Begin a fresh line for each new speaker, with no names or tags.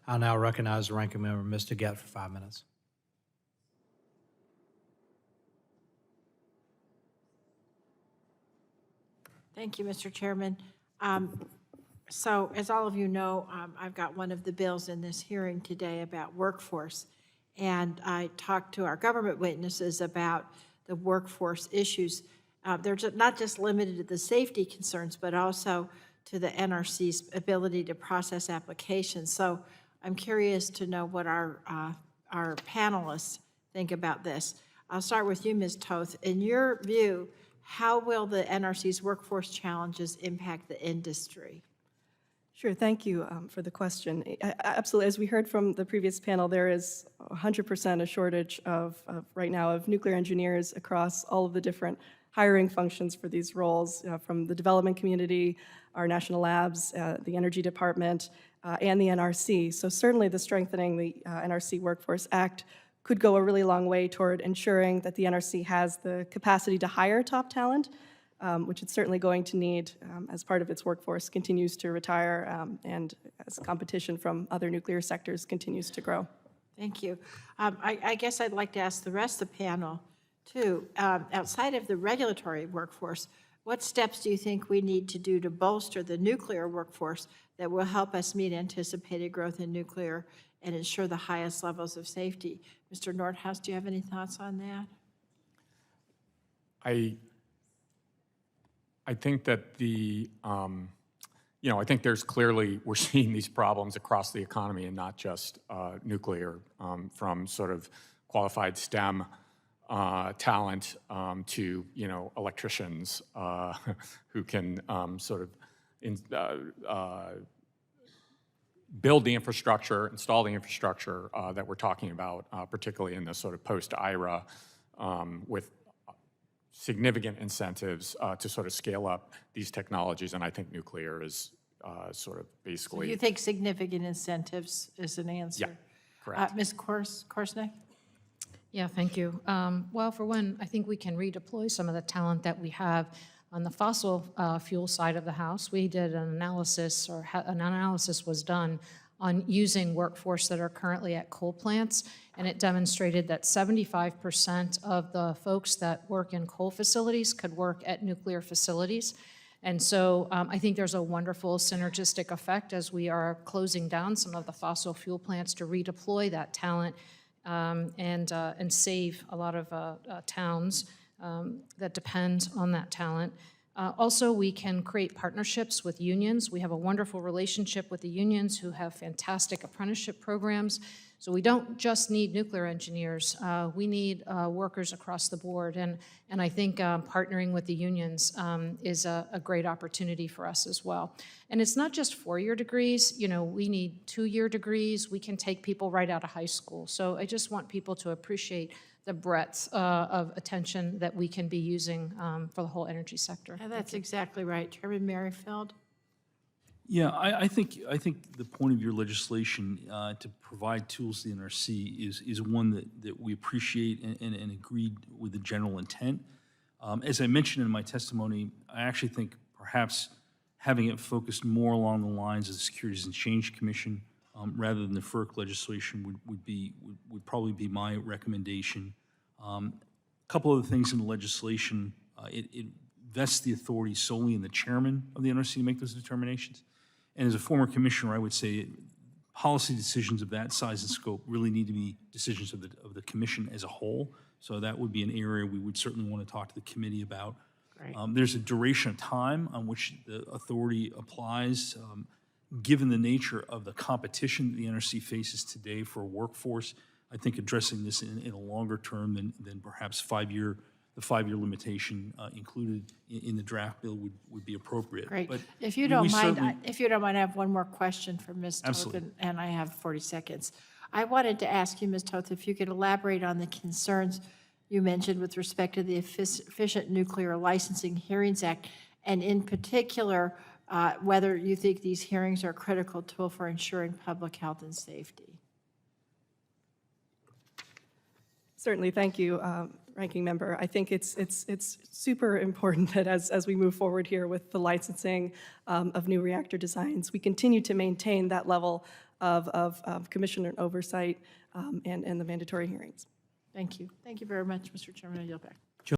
I'll now recognize the Ranking Member, Ms. DeGette, for 5 minutes.
Thank you, Mr. Chairman. So as all of you know, I've got one of the bills in this hearing today about workforce. And I talked to our government witnesses about the workforce issues. They're not just limited to the safety concerns, but also to the NRC's ability to process applications. So I'm curious to know what our panelists think about this. I'll start with you, Ms. Toth. In your view, how will the NRC's workforce challenges impact the industry?
Sure, thank you for the question. Absolutely, as we heard from the previous panel, there is 100% a shortage right now of nuclear engineers across all of the different hiring functions for these roles, from the development community, our national labs, the Energy Department, and the NRC. So certainly the strengthening the NRC Workforce Act could go a really long way toward ensuring that the NRC has the capacity to hire top talent, which it's certainly going to need as part of its workforce continues to retire and as competition from other nuclear sectors continues to grow.
Thank you. I guess I'd like to ask the rest of the panel, too. Outside of the regulatory workforce, what steps do you think we need to do to bolster the nuclear workforce that will help us meet anticipated growth in nuclear and ensure the highest levels of safety? Mr. Nordhaus, do you have any thoughts on that?
I think that I think there's clearly, we're seeing these problems across the economy and not just nuclear, from sort of qualified STEM talent to, electricians who can sort of build the infrastructure, install the infrastructure that we're talking about, particularly in the sort of post-IRA with significant incentives to sort of scale up these technologies, and I think nuclear is sort of basically...
So you think significant incentives is an answer?
Yeah, correct.
Ms. Korsnick?
Yeah, thank you. Well, for one, I think we can redeploy some of the talent that we have on the fossil fuel side of the house. We did an analysis, or an analysis was done on using workforce that are currently at coal plants, and it demonstrated that 75% of the folks that work in coal facilities could work at nuclear facilities. And so I think there's a wonderful synergistic effect as we are closing down some of the fossil fuel plants to redeploy that talent and save a lot of towns that depend on that talent. Also, we can create partnerships with unions. We have a wonderful relationship with the unions who have fantastic apprenticeship programs. So we don't just need nuclear engineers. We need workers across the board. And I think partnering with the unions is a great opportunity for us as well. And it's not just four-year degrees. We need two-year degrees. We can take people right out of high school. So I just want people to appreciate the breadth of attention that we can be using for the whole energy sector.
Yeah, that's exactly right. Chairman Merrifield?
Yeah, I think the point of your legislation to provide tools to the NRC is one that we appreciate and agreed with the general intent. As I mentioned in my testimony, I actually think perhaps having it focused more along the lines of the Securities and Exchange Commission rather than the FERC legislation would probably be my recommendation. A couple of the things in the legislation, it vests the authority solely in the chairman of the NRC to make those determinations. And as a former commissioner, I would say policy decisions of that size and scope really need to be decisions of the commission as a whole. So that would be an area we would certainly want to talk to the committee about. There's a duration of time on which the authority applies. Given the nature of the competition that the NRC faces today for a workforce, I think addressing this in a longer term than perhaps the five-year limitation included in the draft bill would be appropriate.
Great.
But
if you don't mind, I have one more question for Ms. Toth,
Absolutely.
and I have 40 seconds. I wanted to ask you, Ms. Toth, if you could elaborate on the concerns you mentioned with respect to the Efficient Nuclear Licensing Hearings Act, and in particular, whether you think these hearings are a critical tool for ensuring public health and safety.
Certainly, thank you, Ranking Member. I think it's super important that as we move forward here with the licensing of new reactor designs, we continue to maintain that level of commissioner oversight and the mandatory hearings.
Thank you. Thank you very much, Mr. Chairman. I yield back.